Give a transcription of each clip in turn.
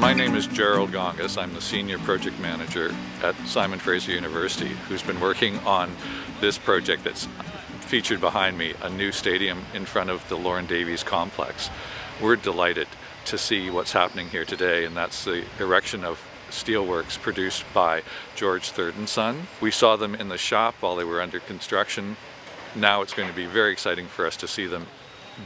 My name is Gerald Gongas. I'm the Senior Project Manager at Simon Fraser University, who's been working on this project that's featured behind me, a new stadium in front of the Lorne Davies complex. We're delighted to see what's happening here today, and that's the erection of steelworks produced by George Third & Son. We saw them in the shop while they were under construction. Now it's going to be very exciting for us to see them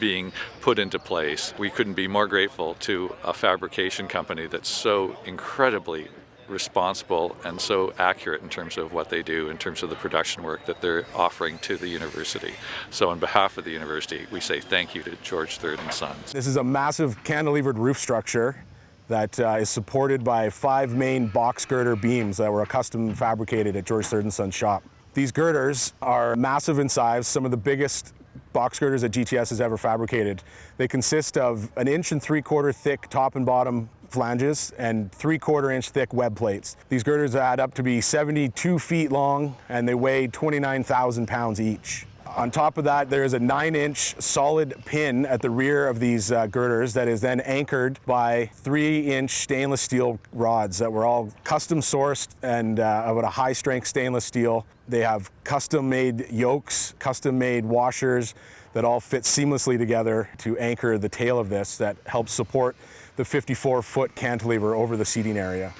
being put into place. We couldn't be more grateful to a fabrication company that's so incredibly responsible and so accurate in terms of what they do, in terms of the production work that they're offering to the university. So on behalf of the university, we say thank you to George Third & Sons. This is a massive cantilevered roof structure that is supported by 5 main box girder beams that were custom fabricated at George Third & Son's shop. These girders are massive in size, some of the biggest box girders that GTS has ever fabricated. They consist of 1.75 inch thick top and bottom flanges and 3/4 inch thick web plates. These girders add up to be 72 feet long and they weigh 29,000 pounds each. On top of that, there is a 9-inch solid pin at the rear of these girders that is then anchored by 3-inch stainless steel rods that were all custom sourced and about a high strength stainless steel. They have custom made yokes, custom made washers that all fit seamlessly together to anchor the tail of this that helps support the 54-foot cantilever over the seating area.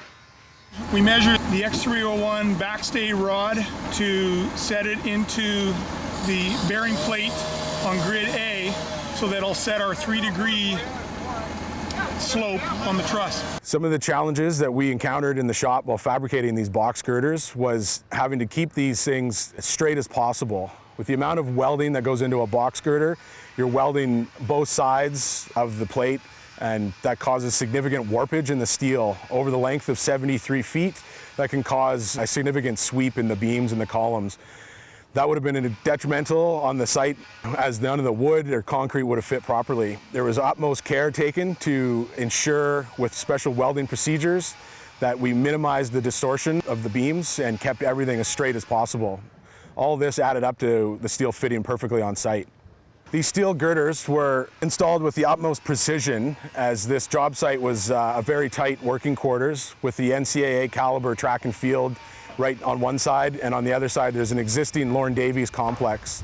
We measured the X301 backstay rod to set it into the bearing plate on grid A so that it'll set our 3-degree slope on the truss. Some of the challenges that we encountered in the shop while fabricating these box girders was having to keep these things as straight as possible. With the amount of welding that goes into a box girder, you're welding both sides of the plate, and that causes significant warpage in the steel over the length of 73 feet. That can cause a significant sweep in the beams and the columns. That would have been detrimental on the site, as none of the wood or concrete would have fit properly. There was utmost care taken to ensure, with special welding procedures, that we minimized the distortion of the beams and kept everything as straight as possible. All this added up to the steel fitting perfectly on site. These steel girders were installed with the utmost precision, as this job site was a very tight working quarters with the NCAA caliber track and field right on one side, and on the other side there's an existing Lorne Davies complex.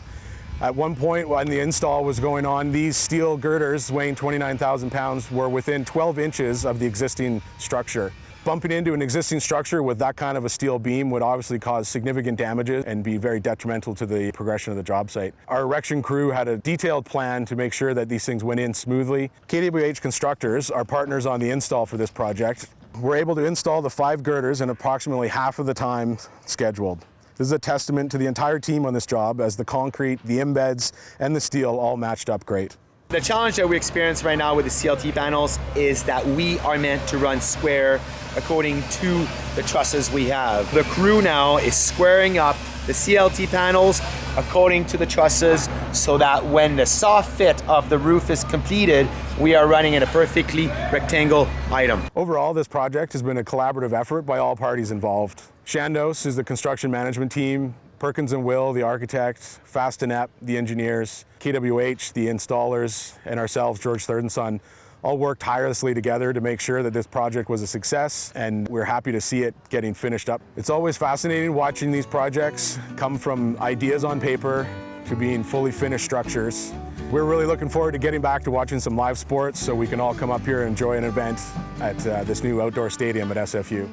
At one point when the install was going on, these steel girders weighing 29,000 pounds were within 12 inches of the existing structure. Bumping into an existing structure with that kind of a steel beam would obviously cause significant damages and be very detrimental to the progression of the job site. Our erection crew had a detailed plan to make sure that these things went in smoothly. KWH Constructors, our partners on the install for this project, were able to install the 5 girders in approximately half of the time scheduled. This is a testament to the entire team on this job, as the concrete, the embeds, and the steel all matched up great. The challenge that we experience right now with the CLT panels is that we are meant to run square according to the trusses we have. The crew now is squaring up the CLT panels according to the trusses so that when the soft fit of the roof is completed, we are running in a perfectly rectangle item. Overall, this project has been a collaborative effort by all parties involved. Shandos is the construction management team, Perkins & Will, the architect, Fast & Epp, the engineers, KWH, the installers, and ourselves, George Third & Son, all worked tirelessly together to make sure that this project was a success, and we're happy to see it getting finished up. It's always fascinating watching these projects come from ideas on paper to being fully finished structures. We're really looking forward to getting back to watching some live sports so we can all come up here and enjoy an event at this new outdoor stadium at SFU.